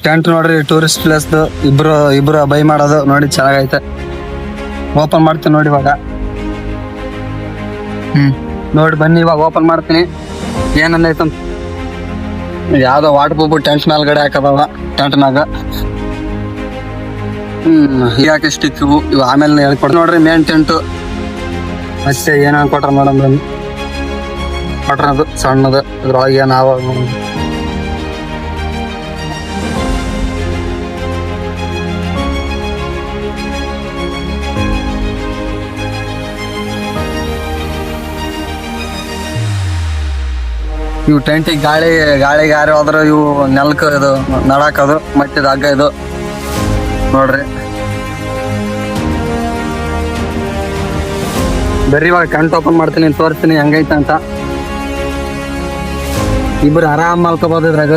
Tent ನೋಡ್ರಿ tourist place ಇಬ್ರು by ಮಾಡೋದು ನೋಡಿ ಚೆನ್ನಾಗೈತೆ. ಓಪನ್ ಮಾಡ್ತೀನಿ ನೋಡಿ ಇವಾಗ. ನೋಡಿ ಬನ್ನಿ ಇವಾಗ ಓಪನ್ ಮಾಡ್ತೀನಿ. ಏನಂದೈತ ಯಾವ್ದೋ ವಾಟರ್ ಪ್ರೂಫ್ ಟೆಂಟ್ ಮೇಲ್ಗಡೆ ಹಾಕದವ ಟೆಂಟ್ನಾಗ. ಹೀಗಾಕೆ ಸ್ಟಿಕ್ ಇವು ಆಮೇಲೆ ಹೇಳ್ಕೊಡ್ ನೋಡ್ರಿ. ಮೇನ್ ಟೆಂಟು ಮತ್ತೆ ಏನ ಕೊಟ್ರ ಮೇಡಮ್ ಕೊಟ್ರದು ಸಣ್ಣದು ಇದ್ರೊಳಗೆ ನಾವು ಇವು ಟೆಂಟಿಗೆ ಗಾಳಿಗೆ ಯಾರು ಹೋದ್ರೆ ಇವು ನೆಲಕ ಇದು ನಡಾಕದು ಮತ್ತೆ ಇದು ಹಗ್ಗ ಇದು ನೋಡ್ರಿ. ಬರ್ರಿ ಇವಾಗ ಟೆಂಟ್ ಓಪನ್ ಮಾಡ್ತೀನಿ ತೋರಿಸ್ತೀನಿ ಹೆಂಗೈತೆ ಅಂತ. ಇಬ್ರು ಆರಾಮ್ ಮಲ್ಕೋಬಹುದು ಇದ್ರಾಗ.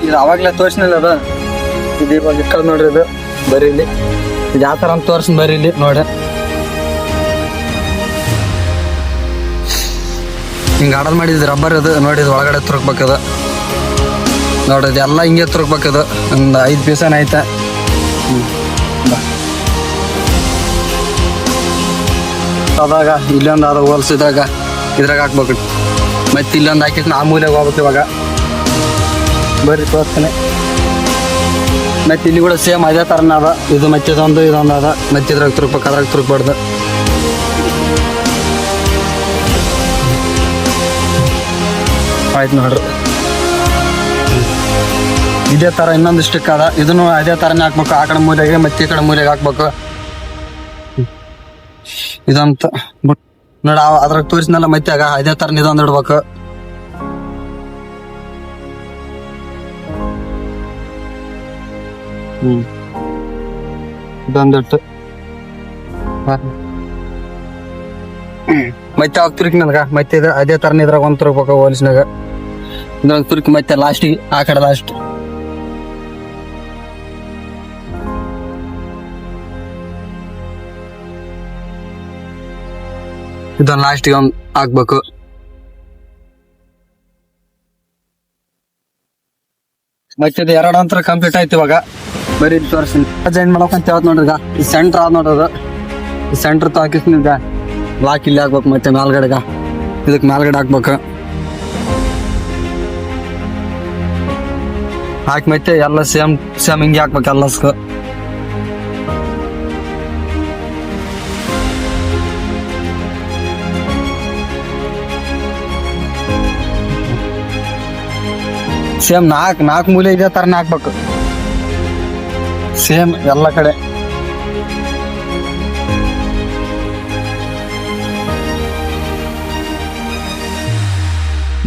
ಇದು ಅವಾಗ್ಲೇ ತೋರಿಸ್ನಿಲ್ಲ ಅದು. ಇದು ಇವಾಗ ಇಕ್ಕದ್ ನೋಡ್ರಿ. ಇದು ಬರೀ ಇಲ್ಲಿ ಇದು ಯಾವ ತರ ಅಂತ ತೋರ್ಸ್ ಬರೀ ಇಲ್ಲಿ ನೋಡಿ. ಹಿಂಗ ಆಡಲ್ ಮಾಡಿದ್ ರಬ್ಬರ್ ಇದು ನೋಡಿ. ಇದು ಒಳಗಡೆ ತುರುಕ್ಬೇಕದು ನೋಡ್ರಿ. ಇದೆಲ್ಲ ಹಿಂಗೆ ತುರುಕ್ಬೇಕದು. ಒಂದು 5 ಪೀಸನ್ ಐತೆ. ಅದಾಗ ಇಲ್ಲೊಂದು ಅದ ಹೋಲ್ಸಿದಾಗ ಇದ್ರಾಗ ಹಾಕ್ಬೇಕು. ಮತ್ತೆ ಇಲ್ಲೊಂದು ಹಾಕಿಟ್ಟು ಆ ಮೂಲೆಗೆ ಹೋಗ್ಬೇಕು ಇವಾಗ. ಬರ್ರಿ ತೋರಿಸ್ತೀನಿ. ಮತ್ತೆ ಇಲ್ಲಿ ಕೂಡ ಸೇಮ್ ಅದೇ ಥರನ ಅದ. ಇದು ಮತ್ತೆ ಇದೊಂದು ಅದ. ಮತ್ತೆ ಇದ್ರಾಗ ತುರುಕ್ಬೇಕು, ಅದ್ರಾಗ ತುರುಕ್ಬಾರ್ದು. ಆಯ್ತು ನೋಡ್ರಿ. ಇದೇ ಥರ ಇನ್ನೊಂದು ಸ್ಟಿಕ್ ಅದ. ಇದನ್ನು ಅದೇ ಥರನೇ ಹಾಕ್ಬೇಕು. ಆ ಕಡೆ ಮೂಲೆಗೆ ಮತ್ತೆ ಈ ಕಡೆ ಮೂಲೆಗೆ ಹಾಕ್ಬೇಕು. ಇದಂತ ನೋಡಿ ಅದ್ರಾಗ ತೋರಿಸಿನಲ್ಲ ಮತ್ತೆ ಆಗ ಅದೇ ಥರ ಇದೊಂದು ಇಡ್ಬೇಕು. ಇದೊಂದಿಟ್ಟು ಮತ್ತೆ ಅವಾಗ ತುರುಕಿ ನನಗ ಮತ್ತೆ ಇದು ಅದೇ ಥರನ ಇದ್ರಾಗ ಒಂದು ತುರುಕ್ಬೇಕು ಹೋಲಿಸಿನಾಗ. ಇದೊಂದು ತುರುಕಿ ಮತ್ತೆ ಲಾಸ್ಟಿಗೆ ಆ ಕಡೆ ಲಾಸ್ಟ್. ಇದೊಂದು ಲಾಸ್ಟಿಗೆ ಒಂದು ಹಾಕ್ಬೇಕು. ಮತ್ತೆ ಇದು 2 ಅಂತರ ಕಂಪ್ಲೀಟ್ ಆಯ್ತು ಇವಾಗ. ಬರೀ ತೋರಿಸ್ತೀನಿ ಜಾಯಿನ್ ಮಾಡ್ಬೇಕಂತ ಹೇಳ್ತ ನೋಡ್ರಿ. ಈಗ ಈ ಸೆಂಟ್ರ್ ಆದ್ ನೋಡೋದು. ಈ ಸೆಂಟ್ರ್ ಹಾಕಿಸ್ತೀನಿ. ಈಗ ಲಾಕ್ ಇಲ್ಲಿ ಹಾಕ್ಬೇಕು. ಮತ್ತೆ ಮೇಲ್ಗಡೆಗ ಇದಕ್ಕೆ ಮೇಲ್ಗಡೆ ಹಾಕ್ಬೇಕು. ಹಾಕಿ ಮತ್ತೆ ಎಲ್ಲ ಸೇಮ್ ಹಿಂಗೆ ಹಾಕ್ಬೇಕು ಎಲ್ಲಸ್ಕು. ಸೇಮ್ ನಾಲ್ಕು ಮೂಲೆ ಇದೇ ಥರನೇ ಹಾಕ್ಬೇಕು. ಸೇಮ್ ಎಲ್ಲ ಕಡೆ.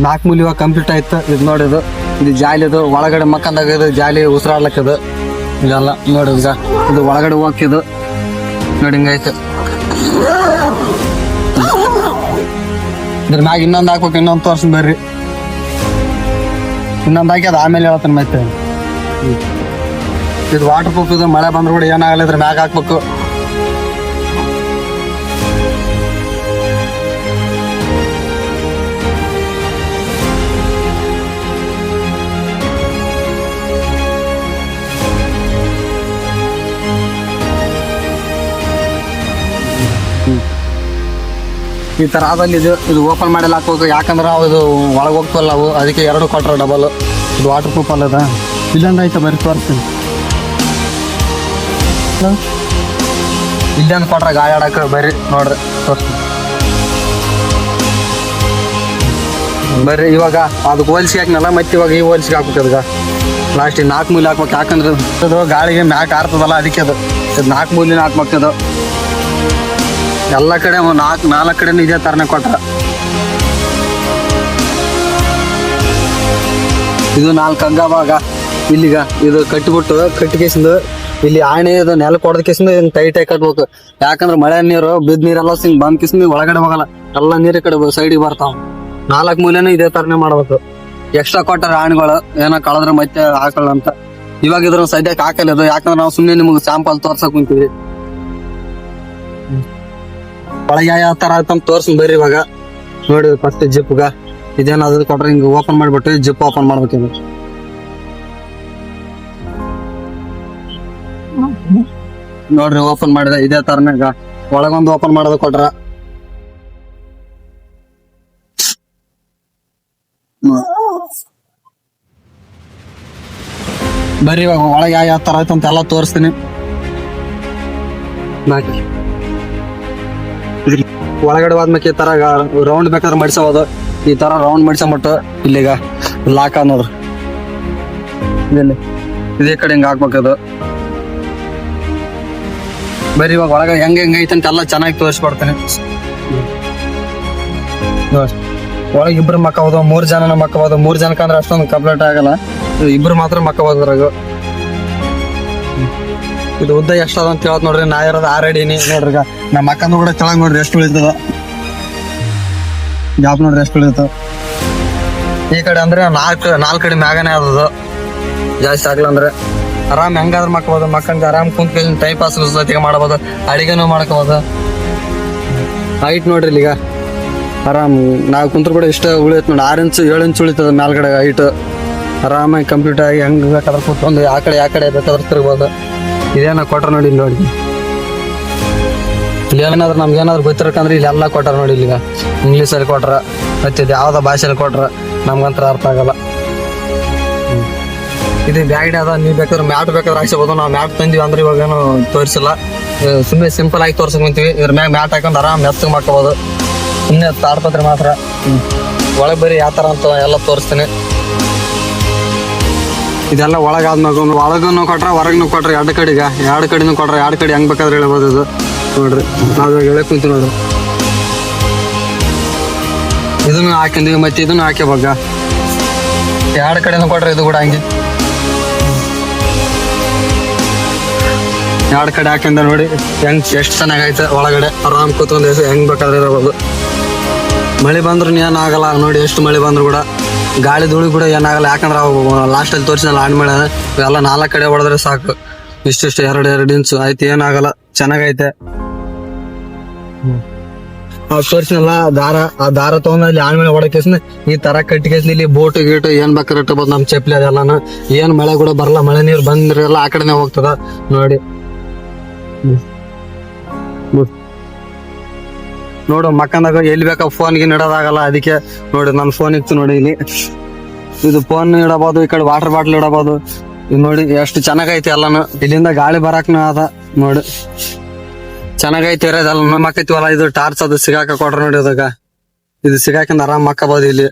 ನಾಲ್ಕು ಮೂಲೆ ಇವಾಗ ಕಂಪ್ಲೀಟ್ ಆಯ್ತು. ಇದು ನೋಡಿದು ಇದು ಜಾಲಿದು ಒಳಗಡೆ ಮಕ್ಕಂದಾಗ ಇದು ಜಾಲಿ ಉಸಿರಾಡ್ಲಕ್ಕದು ಇದೆಲ್ಲ ನೋಡಿ. ಈಗ ಇದು ಒಳಗಡೆ ಹೋಗಿದ್ದು ನೋಡಿ ಹಿಂಗೈತೆ. ಇದ್ರ ಮ್ಯಾಗ ಇನ್ನೊಂದು ಹಾಕ್ಬೇಕು. ಇನ್ನೊಂದು ತೋರ್ಸ್ ಬರ್ರಿ. ಇನ್ನೊಂದು ಹಾಕಿ ಅದು ಆಮೇಲೆ ಹೇಳ್ತಾನೆ ಮತ್ತೆ. ಇದು ವಾಟರ್ ಪ್ರೂಫ್ ಇದು. ಮಳೆ ಬಂದ್ರು ಕೂಡ ಏನಾಗಲ್ಲ. ಇದ್ರ ಮ್ಯಾಗ ಹಾಕ್ಬೇಕು. ಈ ತರ ಆದಲ್ಲಿ ಇದು ಓಪನ್ ಮಾಡಿ ಹಾಕ್ಬೇಕು. ಯಾಕಂದ್ರೆ ನಾವು ಇದು ಒಳಗೆ ಹೋಗ್ತವಲ್ಲ ಅವು, ಅದಕ್ಕೆ 2 ಕೊಟ್ರ ಡಬಲ್. ಇದು ವಾಟರ್ ಪ್ರೂಫ್ ಅಲ್ಲದ. ಇಲ್ಲೊಂದು ಐತೆ ಬರೀ ತೋರಿಸ್ತೀನಿ. ಇಲ್ಲೊಂದು ಕೊಟ್ರ ಗಾಳಿ ಆಡಕ್ಕೆ ಬರ್ರಿ ನೋಡ್ರಿ ತೋರಿಸ್ತೀನಿ. ಬರ್ರಿ ಇವಾಗ ಅದಕ್ಕೆ ಹೋಲ್ಸಿ ಹಾಕ್ನಲ್ಲ ಮತ್ತೆ ಇವಾಗ ಈ ಹೋಲ್ಸಿಗೆ ಹಾಕ್ಬೇಕು. ಅದಕ್ಕೆ ಲಾಸ್ಟಿಗೆ 4 ಮೂಲೆ ಹಾಕ್ಬೇಕು. ಯಾಕಂದ್ರೆ ಅದು ಗಾಳಿಗೆ ಮ್ಯಾಕ್ ಆರ್ತದಲ್ಲ ಅದಕ್ಕೆ ಅದು 4 ಮೂಲಿನ ಹಾಕ್ಬೇಕು. ಅದು ಎಲ್ಲ ಕಡೆ 4 ಕಡೆನೂ ಇದೇ ಥರನೇ ಕೊಟ್ರ. ಇದು 4 ಹಗ್ಗ ಭಾಗ ಇಲ್ಲಿಗ ಇದು ಕಟ್ಟಿಬಿಟ್ಟು ಕಟ್ಟಿಗೆಸಿಂದು ಇಲ್ಲಿ ಆಣೆ ಇದು ನೆಲ ಕೊಡದ ಕೇಸಿಂದ ಟೈಟ್ ಆಗಿ ಕಟ್ಬೇಕು. ಯಾಕಂದ್ರೆ ಮಳೆ ನೀರು ಬಿದ್ದ ನೀರೆಲ್ಲ ಹಿಂಗ್ ಬಂದ್ ಕಿಸಿಂದ ಒಳಗಡೆ ಹೋಗಲ್ಲ. ಎಲ್ಲ ನೀರ ಕಡೆ ಸೈಡಿಗೆ ಬರ್ತಾವ. 4 ಮೂಲೆನೂ ಇದೇ ತರನೇ ಮಾಡ್ಬೇಕು. ಎಕ್ಸ್ಟ್ರಾ ಕೊಟ್ಟಾರ ಆಣೆಗಳು ಏನೋ ಕಳೆದ್ರೆ ಮತ್ತೆ ಹಾಕಲ್ಲ ಅಂತ. ಇವಾಗ ಇದ್ರ ಸದ್ಯಕ್ಕೆ ಹಾಕಲ್ಲ ಅದು, ಯಾಕಂದ್ರೆ ನಾವು ಸುಮ್ನೆ ನಿಮ್ಗೆ ಸ್ಯಾಂಪಲ್ ತೋರ್ಸಕ್ ಕುಂತೀವಿ. ಒಳಗೆ ಯಾವ ತರ ಆಯ್ತಂತ ತೋರ್ಸ್ ಬರ್ರಿ ಇವಾಗ ನೋಡಿ. ಫಸ್ಟ್ ಜಿಪ್ಗ ಇದೇನಾದ್ರು ಕೊಟ್ರೆ ಹಿಂಗ ಓಪನ್ ಮಾಡ್ಬಿಟ್ಟು ಜಿಪ್ ಓಪನ್ ಮಾಡ್ಬೇಕಿದೆ. ನೋಡ್ರಿ ಓಪನ್ ಮಾಡಿದ ಇದೇ ತರನಾಗ ಒಳಗೊಂದು ಓಪನ್ ಮಾಡೋದು ಕೊಟ್ರ. ಬರ್ರಿ ಇವಾಗ ಒಳಗೆ ಯಾವ ತರ ಆಯ್ತು ಅಂತ ಎಲ್ಲ ತೋರಿಸ್ತೀನಿ. ಒಳಗಡೆ ಹೋದ್ಮೇಲೆ ಈ ತರ ರೌಂಡ್ ಬೇಕಾದ್ರೆ ಮಡಿಸಬಹುದು. ಈ ತರ ರೌಂಡ್ ಮಡಿಸ್ಬಿಟ್ಟು ಇಲ್ಲಿಗ ಲಾಕ್ ನೋಡ್ರಿ ಇದೇ ಕಡೆ ಹಿಂಗ ಹಾಕ್ಬೇಕದು. ಬರೀ ಇವಾಗ ಒಳಗ ಹೆಂಗ ಐತೆ ಅಂತ ಎಲ್ಲ ಚೆನ್ನಾಗಿ ತೋರಿಸ್ಕೊಡ್ತೇನೆ. ಒಳಗೆ ಇಬ್ರು ಮಕ್ಕಬೋದು, 3 ಜನ ಮಕ್ಕಬೋದು. 3 ಜನಕ್ಕೆ ಅಂದ್ರೆ ಅಷ್ಟೊಂದು ಕಂಪ್ಲೀಟ್ ಆಗಲ್ಲ, ಇಬ್ರು ಮಾತ್ರ ಮಕ್ಕಬೋದು ಅದ್ರಾಗ. ಇದು ಉದ್ದ ಎಷ್ಟದ ಅಂತ ಹೇಳತ್ ನೋಡ್ರಿ. ನಾ ಇರೋದು 6 ಅಡಿನಿ ನೋಡ್ರಿ. ನಮ್ಮ ಅಕ್ಕಂದು ಕೂಡ ಕೆಳಗ್ ನೋಡ್ರಿ ಎಷ್ಟು ಉಳಿತದ ಜಾಬ್ ನೋಡ್ರಿ ಎಷ್ಟು ಉಳಿತದ. ಈ ಕಡೆ ಅಂದ್ರೆ 4 ಅಡಿ ಮ್ಯಾಗನೇ ಆದದು, ಜಾಸ್ತಿ ಆಗ್ಲ ಅಂದ್ರೆ ಆರಾಮ್ ಹೆಂಗಾದ್ರೂ ಮಕ್ಕಬೋದು. ಮಕ್ಕಂಗೆ ಆರಾಮ್ ಕುಂತ್ ಟೈಮ್ ಪಾಸ್ ಜೊತೆಗೆ ಮಾಡಬಹುದು, ಅಡಿಗೆನೂ ಮಾಡ್ಕೋಬಹುದು. ಹೈಟ್ ನೋಡ್ರಿ ಇಲ್ಲಿಗ ಆರಾಮ್ ನಾವು ಕುಂತ್ರು ಕೂಡ ಇಷ್ಟ ಉಳಿಯತ್ ನೋಡಿ. 6 ಇಂಚ್ 7 ಇಂಚ್ ಉಳಿತದ ಮೇಲ್ಗಡೆ ಹೈಟ್. ಆರಾಮಾಗಿ ಕಂಪ್ಲೀಟ್ ಆಗಿ ಹೆಂಗ್ ಬೇಕಾದ್ರೆ ಕೂತ್ಕೊಂಡು ಆ ಕಡೆ ಬೇಕಾದ್ರೆ ತಿರ್ಬೋದು. ಇದೇನ ಕೊಟ್ರ ನೋಡಿ ಇಲ್ಲಿ ನೋಡಿ. ಇಲ್ಲಿ ಏನಾದ್ರು ನಮ್ಗೆ ಏನಾದ್ರು ಗೊತ್ತಿರಕಂದ್ರೆ ಇಲ್ಲಿ ಎಲ್ಲ ಕೊಟ್ಟಾರ ನೋಡಿ. ಇಲ್ಲಿಗ ಇಂಗ್ಲೀಷಲ್ಲಿ ಕೊಟ್ರ, ಮತ್ತೆ ಯಾವ್ದ ಭಾಷೆಯಲ್ಲಿ ಕೊಟ್ರ ನಮ್ಗಂತರ ಅರ್ಥ ಆಗಲ್ಲ. ಇದು ಬ್ಯಾಗ್ಡಿ ಅದ, ನೀವ್ ಬೇಕಾದ್ರೆ ಮ್ಯಾಟ್ ಬೇಕಾದ್ರೆ ಹಾಕ್ಸಬಹುದು. ನಾವು ಮ್ಯಾಟ್ ತಂದಿವಿ ಅಂದ್ರೆ ಇವಾಗ ಏನು ತೋರಿಸಿಲ್ಲ, ಸುಮ್ಮನೆ ಸಿಂಪಲ್ ಆಗಿ ತೋರ್ಸ್ಕೊಂತೀವಿ. ಇದ್ರ ಮ್ಯಾಗ ಮ್ಯಾಟ್ ಹಾಕೊಂಡು ಆರಾಮ್ ಮೆತ್ತಗೆ ಮಾಡ್ಕೋಬಹುದು. ಸುಮ್ಮನೆ ತಾಡ್ಪತ್ರೆ ಮಾತ್ರ. ಒಳಗೆ ಬರೀ ಯಾವ ತರ ಅಂತ ಎಲ್ಲ ತೋರಿಸ್ತೀನಿ. ಇದೆಲ್ಲ ಒಳಗಾದ್ಮ್ಯಾಗ ಒಳಗನು ಕೊಟ್ರ ಹೊರಗನು ಕೊಟ್ರ, 2 ಕಡೆಗ 2 ಕಡೆನೂ ಕೊಟ್ರ. 2 ಕಡೆ ಹೆಂಗ್ ಬೇಕಾದ್ರೆ ಹೇಳ್ಬೋದು. ಇದು ನೋಡ್ರಿ ನಾವ್ ಹೇಳಕ್ ಕುಂತೀವಿ ನೋಡ್ರಿ. ಇದನ್ನು ಹಾಕಿದ್ವಿ, ಮತ್ತೆ ಇದನ್ನು ಹಾಕ್ಯವಾಗ 2 ಕಡೆನೂ ಕೊಟ್ರ. ಇದು ಕೂಡ ಹಂಗೆ 2 ಕಡೆ ಹಾಕಿಂದ ನೋಡಿ ಹೆಂಗ್ ಎಷ್ಟು ಚೆನ್ನಾಗೈತೆ. ಒಳಗಡೆ ಆರಾಮ್ ಕೂತ್ಕೊಂಡು ಹೆಂಗ್ ಬೇಕಾದ್ರೆ ಇರಬಹುದು. ಮಳೆ ಬಂದ್ರು ಏನಾಗಲ್ಲ ನೋಡಿ. ಎಷ್ಟು ಮಳೆ ಬಂದ್ರು ಕೂಡ ಗಾಳಿ ಧೂಳಿ ಕೂಡ ಏನಾಗಲ್ಲ. ಯಾಕಂದ್ರೆ ಅವು ಲಾಸ್ಟ್ ಅಲ್ಲಿ ತೋರಿಸಿದ ಆಣ್ ಮಳೆ ಇವೆಲ್ಲ 4 ಕಡೆ ಹೊಡೆದ್ರೆ ಸಾಕು. ಇಷ್ಟಿಷ್ಟು 2 ಇಂಚು ಆಯ್ತು, ಏನಾಗಲ್ಲ. ಚೆನ್ನಾಗೈತೆ. ತೋರಿಸಿನಲ್ಲ ದಾರ, ಆ ದಾರ ತಗೊಂಡ್ ಅಲ್ಲಿ ಆಣ್ ಮೇಲೆ ಹೊಡಕೇಸ್ನ ಈ ತರ ಕಟ್ಟಿಕೇಸ್ ಇಲ್ಲಿ ಬೋಟ್ ಗೀಟು ಏನ್ ಬೇಕಾದ್ರೆ ಇಟ್ಟಬಹುದು. ನಮ್ ಚಪ್ಪಲಿ ಅದೆಲ್ಲಾನು ಏನ್ ಮಳೆ ಕೂಡ ಬರಲ್ಲ. ಮಳೆ ನೀರು ಬಂದ್ರೆಲ್ಲ ಆ ಕಡೆನೆ ಹೋಗ್ತದ ನೋಡಿ. ನೋಡು ಮಕ್ಕಂದಾಗ ಎಲ್ಲಿ ಬೇಕಾ ಫೋನ್ಗೆ ಇಡೋದಾಗಲ್ಲ. ಅದಕ್ಕೆ ನೋಡಿ ನನ್ನ ಫೋನ್ ಇತ್ತು ನೋಡಿ ಇಲ್ಲಿ. ಇದು ಫೋನ್ ಇಡಬಹುದು, ಈ ಕಡೆ ವಾಟರ್ ಬಾಟ್ಲ್ ಇಡಬಹುದು. ಇದು ನೋಡಿ ಎಷ್ಟು ಚೆನ್ನಾಗೈತಿ ಎಲ್ಲಾನು. ಇಲ್ಲಿಂದ ಗಾಳಿ ಬರಾಕ್ನ ಅದ ನೋಡಿ, ಚೆನ್ನಾಗೈತಿ ಇರೋದಲ್ಲ. ಮಕ್ಕೈತಿವಲ್ಲ ಇದು ಟಾರ್ಚ್ ಅದು ಸಿಗಾಕ ಕೊಟ್ರ ನೋಡಿ. ಅದಾಗ ಇದು ಸಿಗಾಕಿಂದ ಆರಾಮ್ ಮಕ್ಕಬಹುದು ಇಲ್ಲಿ.